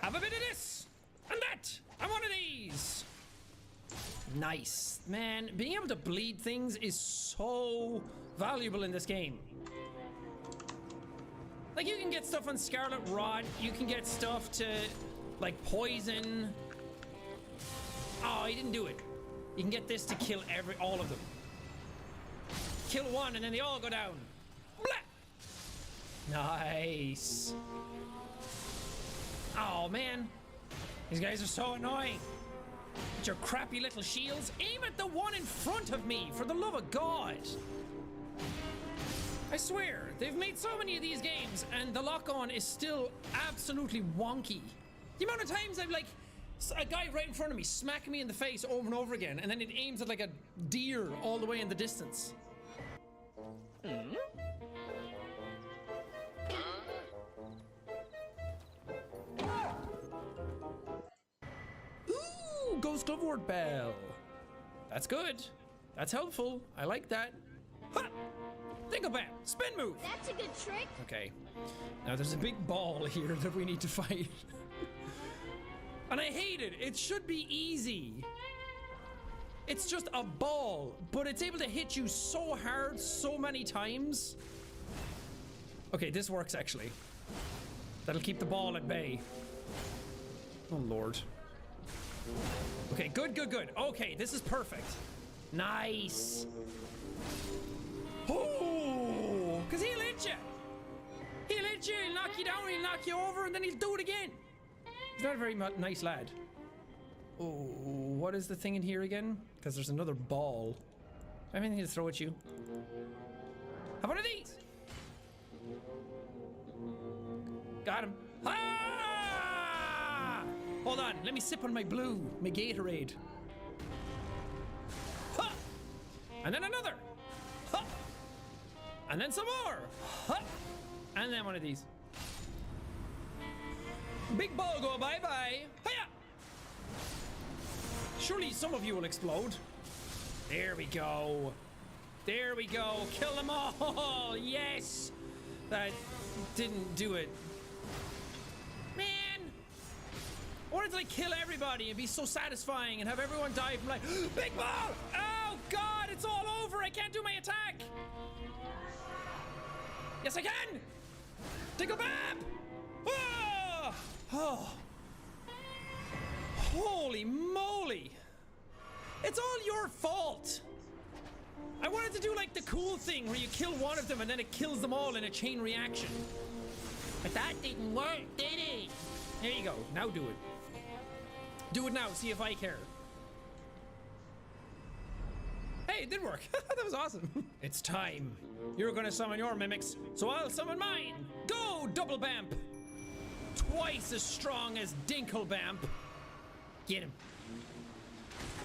Have a bit of this and that. I want one of these. Nice. Man, being able to bleed things is so valuable in this game. Like, you can get stuff on Scarlet Rot, you can get stuff to, like, poison. Oh, he didn't do it. You can get this to kill all of them. Kill one and then they all go down. Blah! Nice. Oh, man. These guys are so annoying. With your crappy little shields, aim at the one in front of me, for the love of God. I swear, they've made so many of these games and the lock-on is still absolutely wonky. The amount of times I've, like, a guy right in front of me smacking me in the face over and over again, and then it aims at, like, a deer all the way in the distance. Ghost of Ward Bell. That's good. That's helpful. I like that. Ha! Dinglebam! Spin move! That's a good trick. Okay. Now there's a big ball here that we need to fight. And I hate it. It should be easy. It's just a ball, but it's able to hit you so hard so many times. Okay, this works actually. That'll keep the ball at bay. Oh Lord. Okay, good, good, good. Okay, this is perfect. Nice. Oh, because he'll hit you. He'll hit you, he'll knock you down, he'll knock you over, and then he'll do it again. He's not a very nice lad. Oh, what is the thing in here again? Because there's another ball. Do I have anything to throw at you? Have one of these. Got him. Ah! Hold on, let me sip on my blue, my Gatorade. Ha! And then another. Ha! And then some more. Ha! And then one of these. Big ball go bye-bye. Hiya! Surely some of you will explode. There we go. There we go. Kill them all. Yes. That didn't do it. Man. I wanted to, like, kill everybody and be so satisfying and have everyone die from, like, big ball! Oh, God, it's all over. I can't do my attack. Yes, I can. Dinglebam! Oh! Oh. Holy moly. It's all your fault. I wanted to do, like, the cool thing where you kill one of them and then it kills them all in a chain reaction. But that didn't work, did it? There you go. Now do it. Do it now. See if I care. Hey, it did work. That was awesome. It's time. You're gonna summon your mimics, so I'll summon mine. Go, Double Bamp. Twice as strong as Dinklebamp. Get him.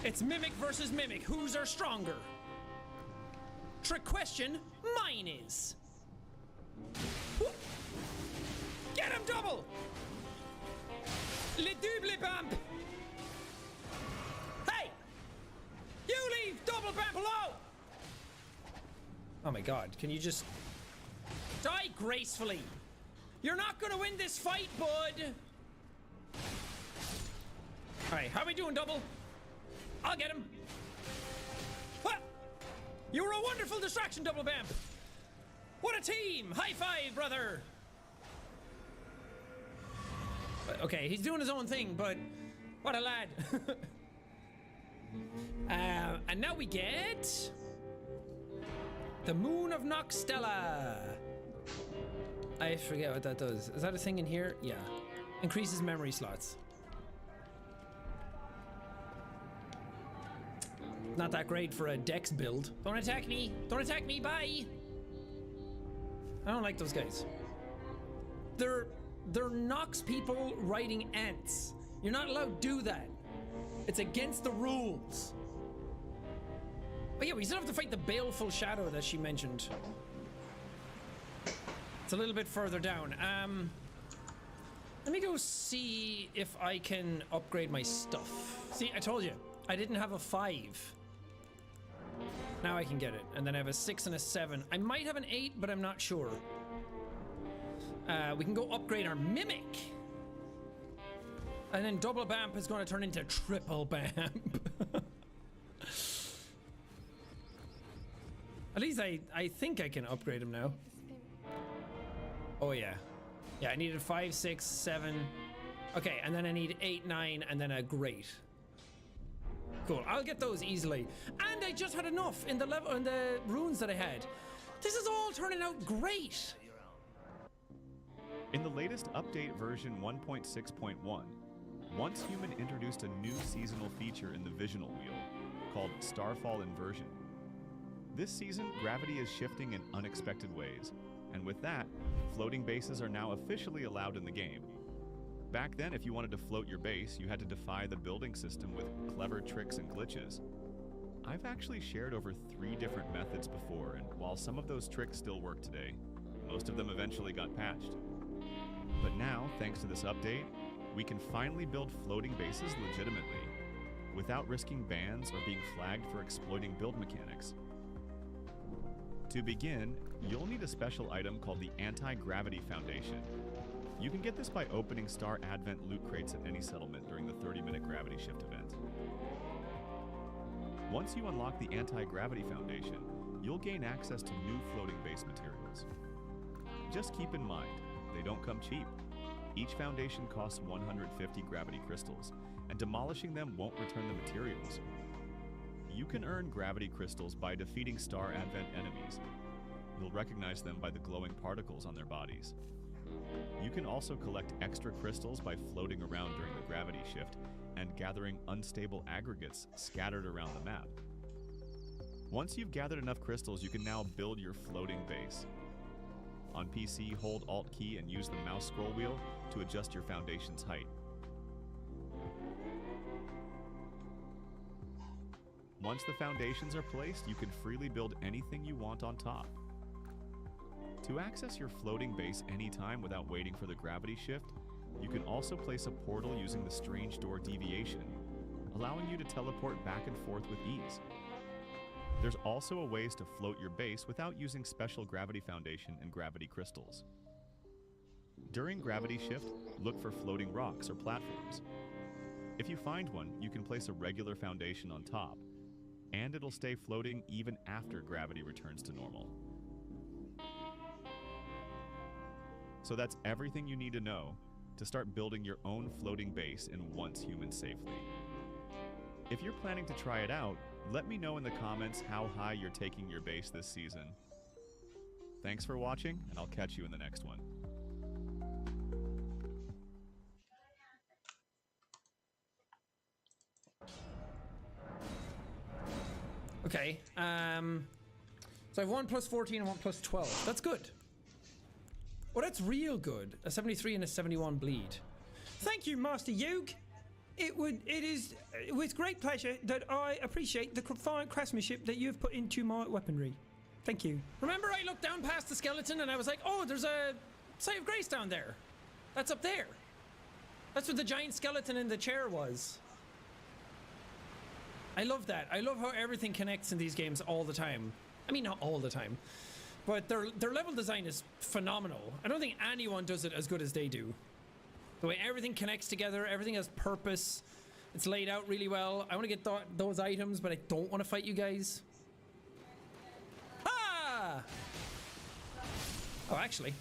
It's Mimic versus Mimic. Whose are stronger? Trick question. Mine is. Get him, Double. Le double bump. Hey! You leave Double Bamp alone! Oh my God, can you just die gracefully? You're not gonna win this fight, bud! Alright, how we doing, Double? I'll get him. Ha! You were a wonderful distraction, Double Bamp! What a team! High five, brother! Okay, he's doing his own thing, but what a lad. And now we get the Moon of Noxtella. I forget what that does. Is that a thing in here? Yeah. Increases memory slots. Not that great for a dex build. Don't attack me! Don't attack me! Bye! I don't like those guys. They're Nox people riding ants. You're not allowed to do that. It's against the rules. But yeah, we still have to fight the Baleful Shadow that she mentioned. It's a little bit further down. Let me go see if I can upgrade my stuff. See, I told you, I didn't have a 5. Now I can get it. And then I have a 6 and a 7. I might have an 8, but I'm not sure. We can go upgrade our Mimic. And then double bamp is going to turn into triple bamp. At least I think I can upgrade him now. Oh yeah. Yeah, I needed 5, 6, 7. Okay, and then I need 8, 9, and then a great. Cool, I'll get those easily. And I just had enough in the level, in the runes that I had. This is all turning out great. In the latest update version 1.6.1, Once Human introduced a new seasonal feature in the Visional Wheel called Starfall Inversion. This season, gravity is shifting in unexpected ways, and with that, floating bases are now officially allowed in the game. Back then, if you wanted to float your base, you had to defy the building system with clever tricks and glitches. I've actually shared over 3 different methods before, and while some of those tricks still work today, most of them eventually got patched. But now, thanks to this update, we can finally build floating bases legitimately, without risking bans or being flagged for exploiting build mechanics. To begin, you'll need a special item called the Anti-Gravity Foundation. You can get this by opening Star Advent loot crates at any settlement during the 30-minute gravity shift event. Once you unlock the Anti-Gravity Foundation, you'll gain access to new floating base materials. Just keep in mind, they don't come cheap. Each foundation costs 150 gravity crystals, and demolishing them won't return the materials. You can earn gravity crystals by defeating Star Advent enemies. You'll recognize them by the glowing particles on their bodies. You can also collect extra crystals by floating around during the gravity shift and gathering unstable aggregates scattered around the map. Once you've gathered enough crystals, you can now build your floating base. On PC, hold Alt key and use the mouse scroll wheel to adjust your foundation's height. Once the foundations are placed, you can freely build anything you want on top. To access your floating base anytime without waiting for the gravity shift, you can also place a portal using the Strange Door deviation, allowing you to teleport back and forth with ease. There's also a ways to float your base without using special gravity foundation and gravity crystals. During gravity shift, look for floating rocks or platforms. If you find one, you can place a regular foundation on top, and it'll stay floating even after gravity returns to normal. So that's everything you need to know to start building your own floating base in Once Human safely. If you're planning to try it out, let me know in the comments how high you're taking your base this season. Thanks for watching, and I'll catch you in the next one. Okay, so I have 1 plus 14 and 1 plus 12. That's good. Oh, that's real good. A 73 and a 71 bleed. Thank you, Master Yug. It is with great pleasure that I appreciate the fine craftsmanship that you've put into my weaponry. Thank you. Remember I looked down past the skeleton and I was like, oh, there's a site of grace down there. That's up there. That's what the giant skeleton in the chair was. I love that. I love how everything connects in these games all the time. I mean, not all the time, but their level design is phenomenal. I don't think anyone does it as good as they do. The way everything connects together, everything has purpose. It's laid out really well. I want to get those items, but I don't want to fight you guys. Ah! Oh, actually.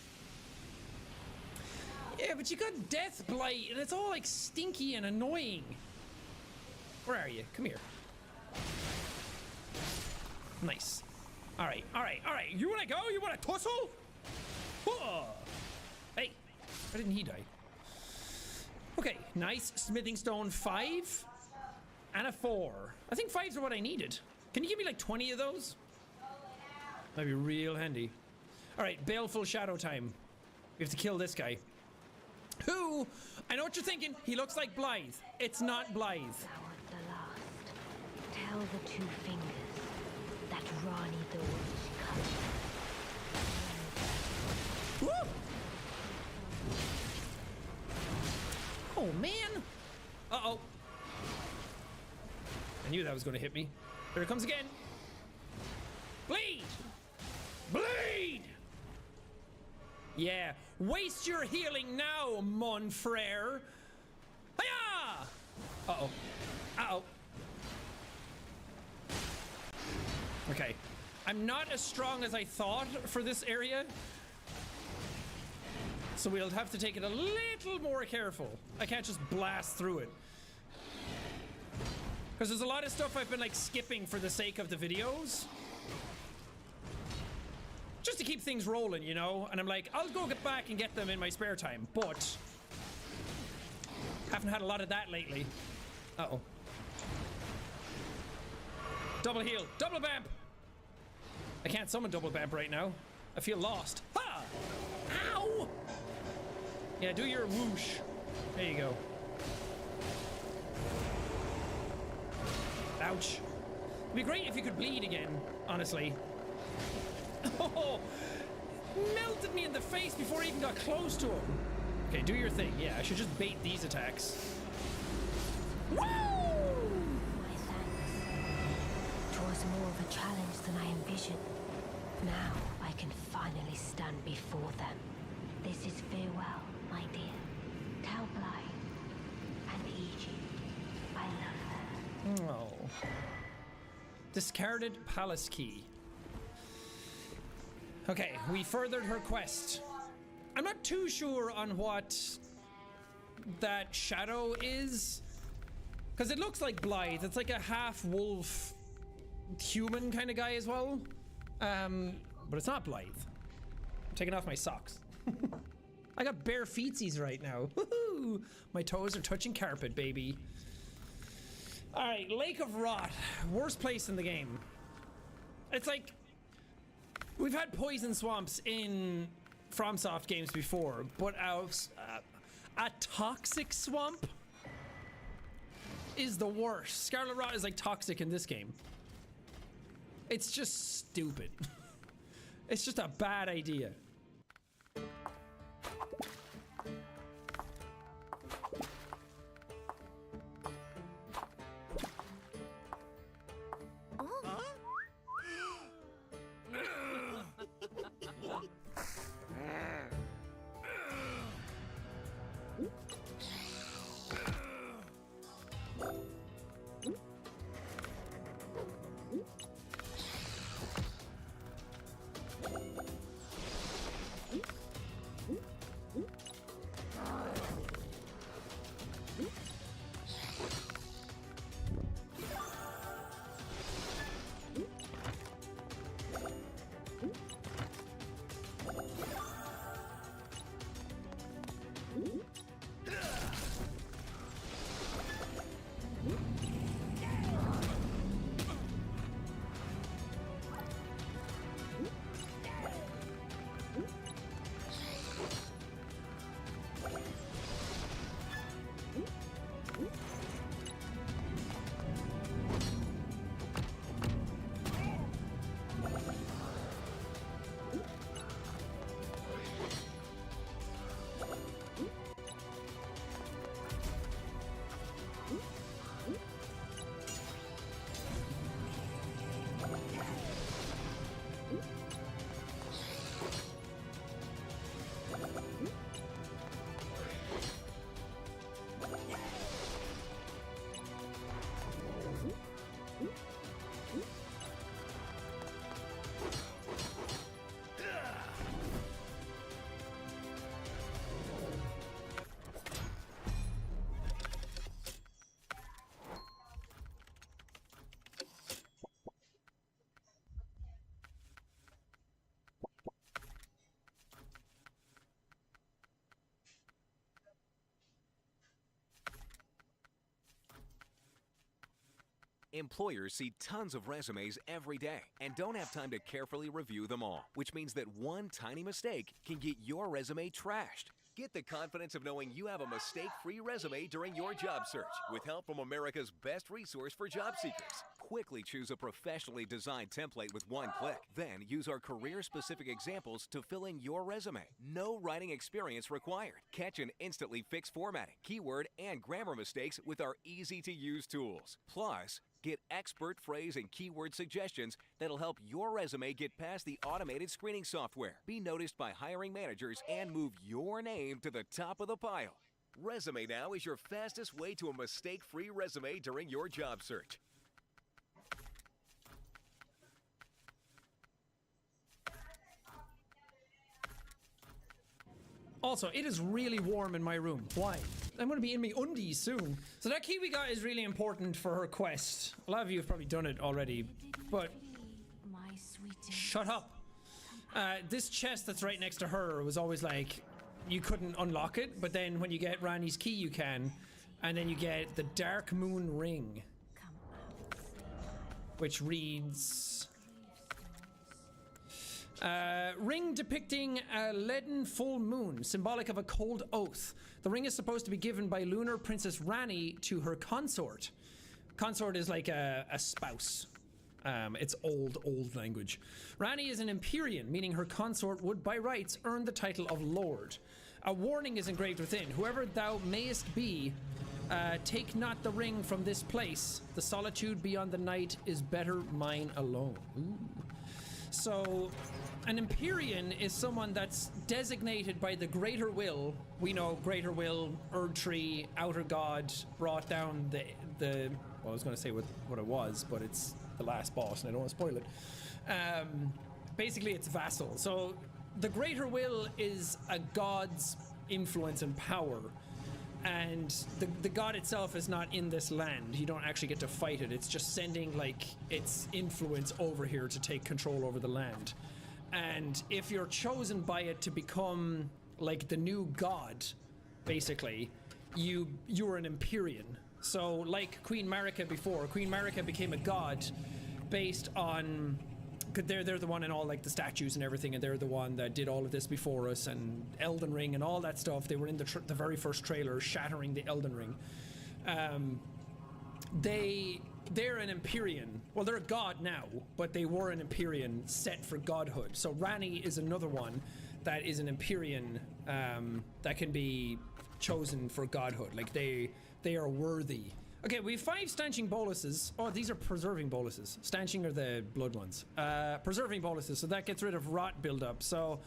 Yeah, but you got Death Blight, and it's all like stinky and annoying. Where are you? Come here. Nice. All right, all right, all right. You want to go? You want to tussle? Whoa. Hey, why didn't he die? Okay, nice. Smithing stone 5 and a 4. I think 5s are what I needed. Can you give me like 20 of those? That'd be real handy. All right, baleful shadow time. We have to kill this guy. Who? I know what you're thinking. He looks like Blythe. It's not Blythe. Thou art the last. Tell the two fingers that Rani the witch comes. Woo! Oh, man. Uh-oh. I knew that was going to hit me. Here it comes again. Bleed! Bleed! Yeah. Waste your healing now, mon frere. Hiya! Uh-oh. Uh-oh. Okay. I'm not as strong as I thought for this area. So we'll have to take it a little more careful. I can't just blast through it. Because there's a lot of stuff I've been like skipping for the sake of the videos. Just to keep things rolling, you know? And I'm like, I'll go get back and get them in my spare time. But haven't had a lot of that lately. Uh-oh. Double heal. Double bamp! I can't summon double bamp right now. I feel lost. Ha! Ow! Yeah, do your whoosh. There you go. Ouch. It'd be great if you could bleed again, honestly. Oh! Melted me in the face before I even got close to him. Okay, do your thing. Yeah, I should just bait these attacks. Woo! My thanks. It was more of a challenge than I envisioned. Now I can finally stand before them. This is farewell, my dear. Tell Blythe and Egypt I love her. Oh. Discarded palace key. Okay, we furthered her quest. I'm not too sure on what that shadow is. Because it looks like Blythe. It's like a half-wolf human kind of guy as well. But it's not Blythe. I'm taking off my socks. I got bare feetsies right now. Woohoo! My toes are touching carpet, baby. Alright, Lake of Rot. Worst place in the game. It's like... We've had poison swamps in FromSoft games before, but a toxic swamp is the worst. Scarlet Rot is like toxic in this game. It's just stupid. It's just a bad idea. Employers see tons of resumes every day and don't have time to carefully review them all, which means that one tiny mistake can get your resume trashed. Get the confidence of knowing you have a mistake-free resume during your job search with help from America's best resource for job seekers. Quickly choose a professionally designed template with one click. Then use our career-specific examples to fill in your resume. No writing experience required. Catch and instantly fix formatting, keyword, and grammar mistakes with our easy-to-use tools. Plus, get expert phrase and keyword suggestions that'll help your resume get past the automated screening software, be noticed by hiring managers, and move your name to the top of the pile. Resume Now is your fastest way to a mistake-free resume during your job search. Also, it is really warm in my room. Why? I'm going to be in my undies soon. So that key we got is really important for her quest. A lot of you have probably done it already, but My sweetest. shut up. This chest that's right next to her was always like, you couldn't unlock it, but then when you get Ranni's key you can, and then you get the Dark Moon Ring, Come out, which reads... ring depicting a leaden full moon, symbolic of a cold oath. The ring is supposed to be given by Lunar Princess Ranni to her consort. Consort is like a spouse. It's old language. Ranni is an Empyrean, meaning her consort would by rights earn the title of Lord. A warning is engraved within. Whoever thou mayest be, take not the ring from this place. The solitude beyond the night is better mine alone. Ooh. So, an Empyrean is someone that's designated by the Greater Will. We know Greater Will, Erdtree, Outer God, brought down the well, I was going to say what it was, but it's the last boss, and I don't want to spoil it. Basically, it's vassal. So, the Greater Will is a god's influence and power. And the god itself is not in this land. You don't actually get to fight it. It's just sending like its influence over here to take control over the land. And if you're chosen by it to become like the new god, basically, you're an Empyrean. So like Queen Marika before, Queen Marika became a god based on... They're the one in all like the statues and everything, and they're the one that did all of this before us, and Elden Ring and all that stuff. They were in the very first trailer, shattering the Elden Ring. They're an Empyrean. Well, they're a god now, but they were an Empyrean set for godhood. So Ranni is another one that is an Empyrean that can be chosen for godhood. Like they are worthy. Okay, we have 5 stanching boluses. Oh, these are preserving boluses. Stanching are the blood ones. Preserving boluses, so that gets rid of rot buildup. So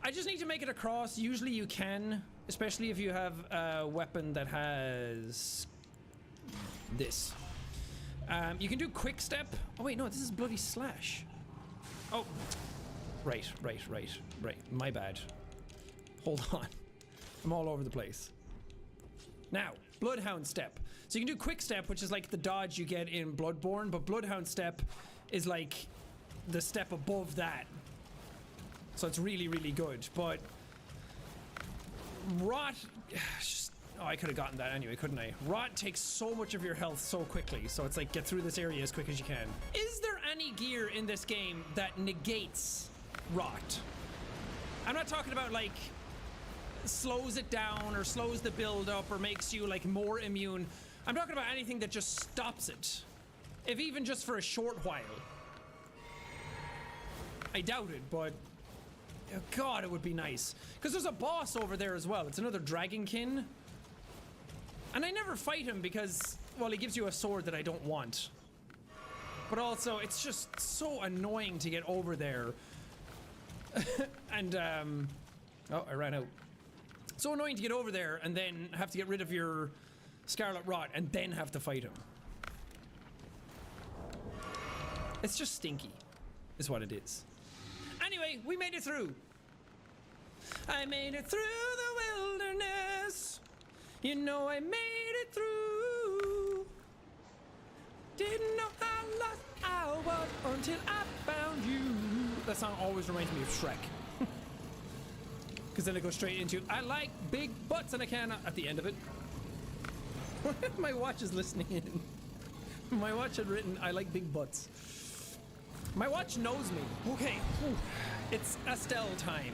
I just need to make it across. Usually you can, especially if you have a weapon that has this. You can do quick step. Oh wait, no, this is bloody slash. Oh, right. My bad. Hold on. I'm all over the place. Now, Bloodhound step. So you can do quick step, which is like the dodge you get in Bloodborne, but Bloodhound step is like the step above that. So it's really, really good. But Rot, oh, I could have gotten that anyway, couldn't I? Rot takes so much of your health so quickly, so it's like get through this area as quick as you can. Is there any gear in this game that negates Rot? I'm not talking about like slows it down or slows the build up or makes you like more immune. I'm talking about anything that just stops it, if even just for a short while. I doubt it, but oh god, it would be nice, because there's a boss over there as well. It's another Dragonkin, and I never fight him because, well, he gives you a sword that I don't want, but also it's just so annoying to get over there. And oh, I ran out. So annoying to get over there and then have to get rid of your Scarlet Rot and then have to fight him. It's just stinky, is what it is. Anyway, we made it through. I made it through the wilderness. You know I made it through. Didn't know how lost I was until I found you. That song always reminds me of Shrek. Because then it goes straight into, I like big butts, and I can at the end of it. My watch is listening in. My watch had written, I like big butts. My watch knows me. Okay, it's Estelle time.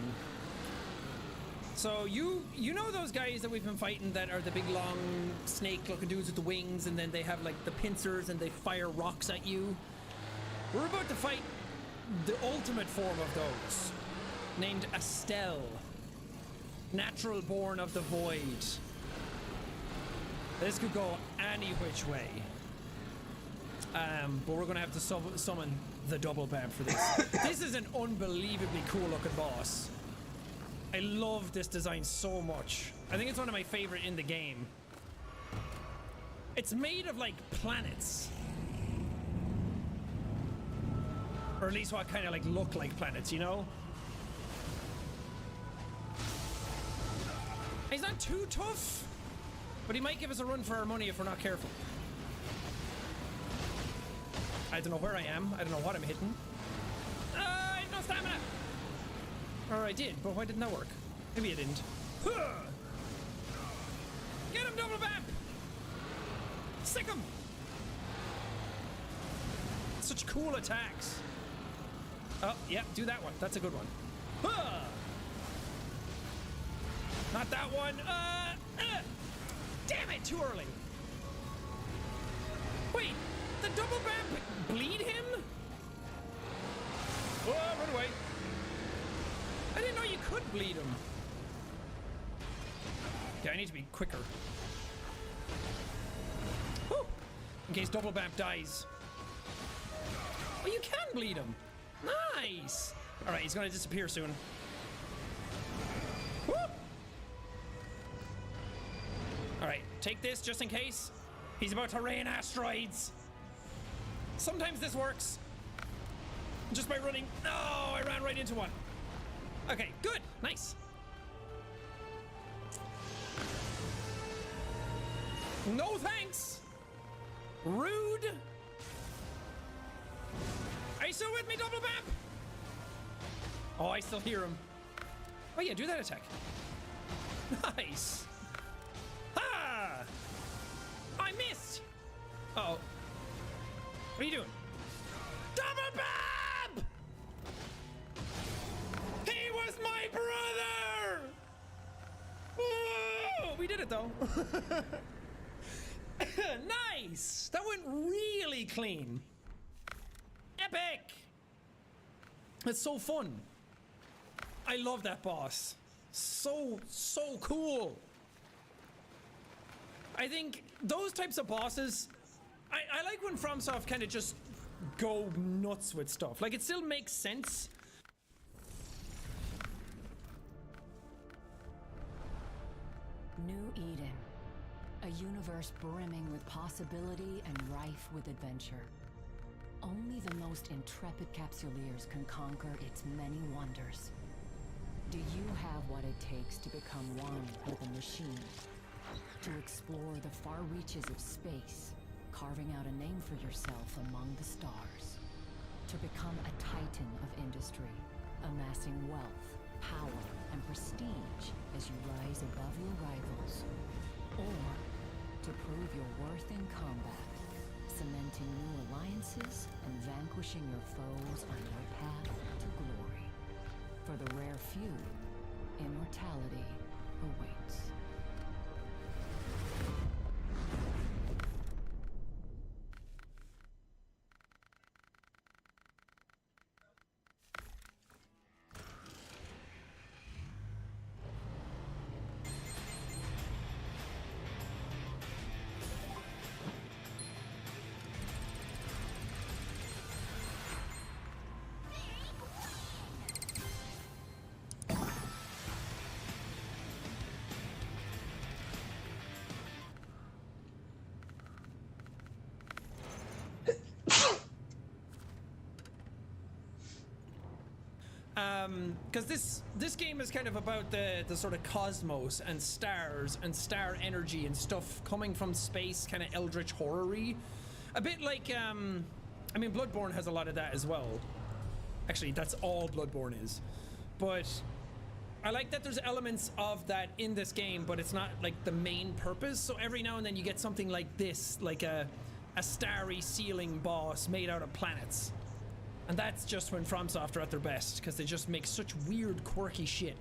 So you know those guys that we've been fighting that are the big long snake looking dudes with the wings, and then they have like the pincers and they fire rocks at you? We're about to fight the ultimate form of those, named Estelle. Natural born of the void. This could go any which way. But we're gonna have to summon the double bab for this. This is an unbelievably cool looking boss. I love this design so much. I think it's one of my favorite in the game. It's made of like planets. Or at least what kind of like look like planets, you know? He's not too tough, but he might give us a run for our money if we're not careful. I don't know where I am. I don't know what I'm hitting. I have no stamina! Or I did, but why didn't that work? Maybe it didn't. Get him, double bap! Sick him! Such cool attacks. Oh, yeah, do that one. That's a good one. Not that one. Damn it, too early. Wait, the double bap bleed him? Oh, run away. I didn't know you could bleed him. Yeah, I need to be quicker. Whew. In case double bap dies. Oh, you can bleed him. Nice. All right, he's gonna disappear soon. Woo. All right, take this just in case. He's about to rain asteroids. Sometimes this works. Just by running. Oh, I ran right into one. Okay, good. Nice. No thanks. Rude. Are you still with me, double bap? Oh, I still hear him. Oh yeah, do that attack. Nice. Ha! I missed. Uh-oh. What are you doing? Double bap! He was my brother! Whoa! We did it though. Nice! That went really clean. Epic! It's so fun. I love that boss. So cool. I think those types of bosses, I like when FromSoft kind of just go nuts with stuff. Like, it still makes sense. New Eden. A universe brimming with possibility and rife with adventure. Only the most intrepid capsuleers can conquer its many wonders. Do you have what it takes to become one with a machine? To explore the far reaches of space, carving out a name for yourself among the stars. To become a titan of industry, amassing wealth, power, and prestige as you rise above your rivals. Or to prove your worth in combat, cementing new alliances and vanquishing your foes on your path to glory. For the rare few, immortality awaits. Because this game is kind of about the sort of cosmos and stars and star energy and stuff coming from space, kind of eldritch horror-y. A bit like, I mean, Bloodborne has a lot of that as well. Actually, that's all Bloodborne is. But I like that there's elements of that in this game, but it's not like the main purpose. So every now and then you get something like this, like a starry ceiling boss made out of planets. And that's just when FromSoft are at their best, because they just make such weird, quirky shit.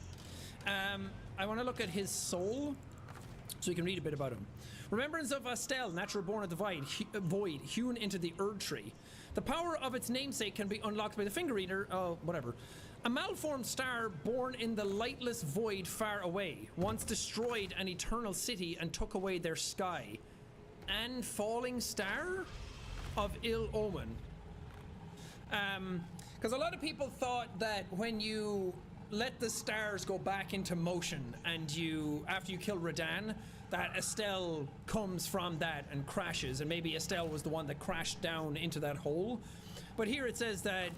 I want to look at his soul, so you can read a bit about him. Remembrance of Astel, natural born of the void, hewn into the Erd tree. The power of its namesake can be unlocked by the finger eater, whatever. A malformed star born in the lightless void far away, once destroyed an eternal city and took away their sky. An falling star of ill omen. Because a lot of people thought that when you let the stars go back into motion, and you, after you kill Radahn, that Estelle comes from that and crashes, and maybe Estelle was the one that crashed down into that hole. But here it says that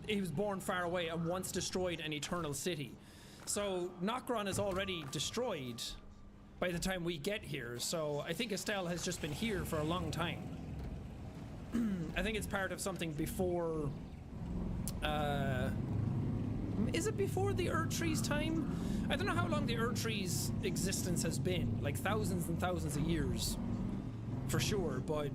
he was born far away and once destroyed an eternal city. So Nokron is already destroyed by the time we get here, so I think Estelle has just been here for a long time. I think it's part of something before... is it before the Erdtree's time? I don't know how long the Erdtree's existence has been, like thousands and thousands of years, for sure, but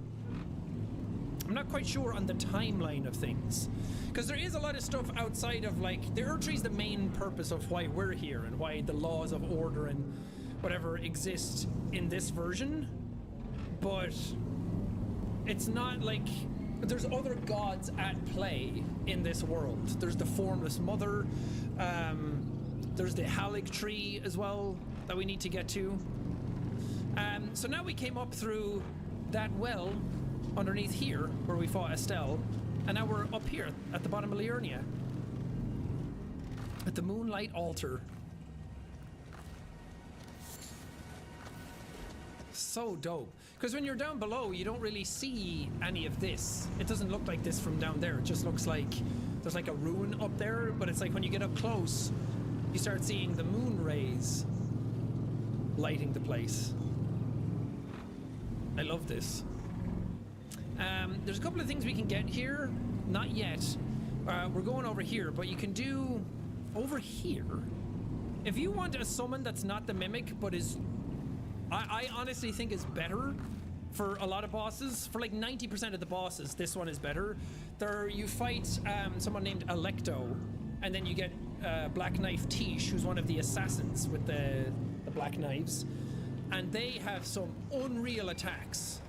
I'm not quite sure on the timeline of things. Because there is a lot of stuff outside of, like, the Erdtree's the main purpose of why we're here and why the laws of order and whatever exist in this version, but it's not like... There's other gods at play in this world. There's the Formless Mother, there's the Halig tree as well that we need to get to. So now we came up through that well underneath here where we fought Estelle, and now we're up here at the bottom of Liurnia at the Moonlight Altar. So dope. Because when you're down below, you don't really see any of this. It doesn't look like this from down there. It just looks like there's like a ruin up there, but it's like when you get up close, you start seeing the moon rays lighting the place. I love this. There's a couple of things we can get here. Not yet. We're going over here, but you can do over here. If you want a summon that's not the Mimic, but is... I honestly think is better for a lot of bosses. For like 90% of the bosses, this one is better. There, you fight someone named Alecto, and then you get Black Knife Tish, who's one of the assassins with the black knives, and they have some unreal attacks.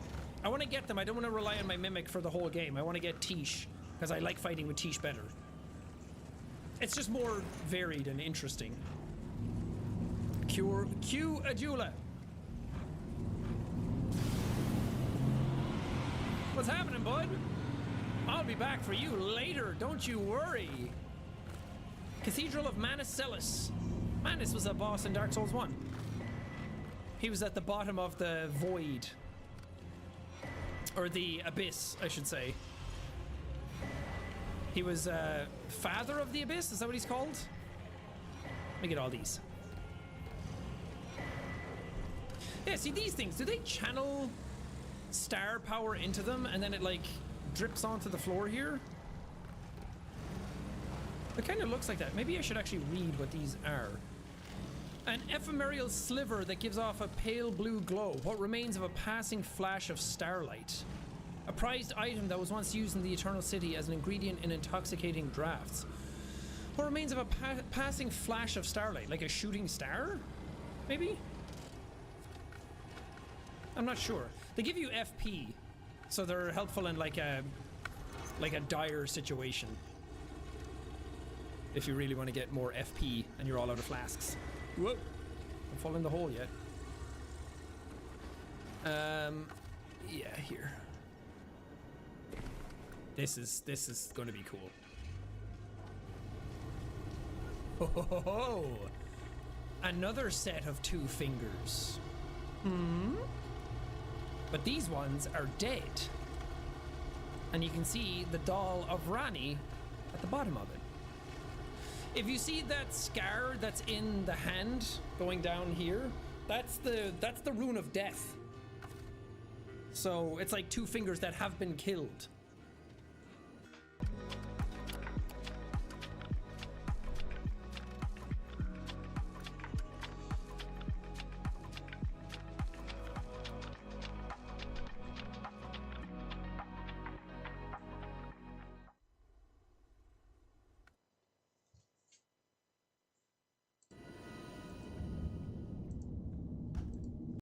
I want to get them. I don't want to rely on my Mimic for the whole game. I want to get Tish, because I like fighting with Tish better. It's just more varied and interesting. Q Adula. What's happening, bud? I'll be back for you later, don't you worry. Cathedral of Manus. Manus was a boss in Dark Souls 1. He was at the bottom of the void. Or the abyss, I should say. He was Father of the Abyss, is that what he's called? Let me get all these. Yeah, see these things, do they channel star power into them and then it like drips onto the floor here? It kind of looks like that. Maybe I should actually read what these are. An ephemeral sliver that gives off a pale blue glow. What remains of a passing flash of starlight. A prized item that was once used in the Eternal City as an ingredient in intoxicating drafts. What remains of a passing flash of starlight? Like a shooting star? Maybe? I'm not sure. They give you FP, so they're helpful in like a dire situation. If you really want to get more FP and you're all out of flasks. Whoa! Don't fall in the hole yet. Yeah, here. This is going to be cool. Ho ho ho ho! Another set of 2 fingers. Hmm. But these ones are dead. And you can see the doll of Rani at the bottom of it. If you see that scar that's in the hand going down here, that's the rune of death. So it's like 2 fingers that have been killed.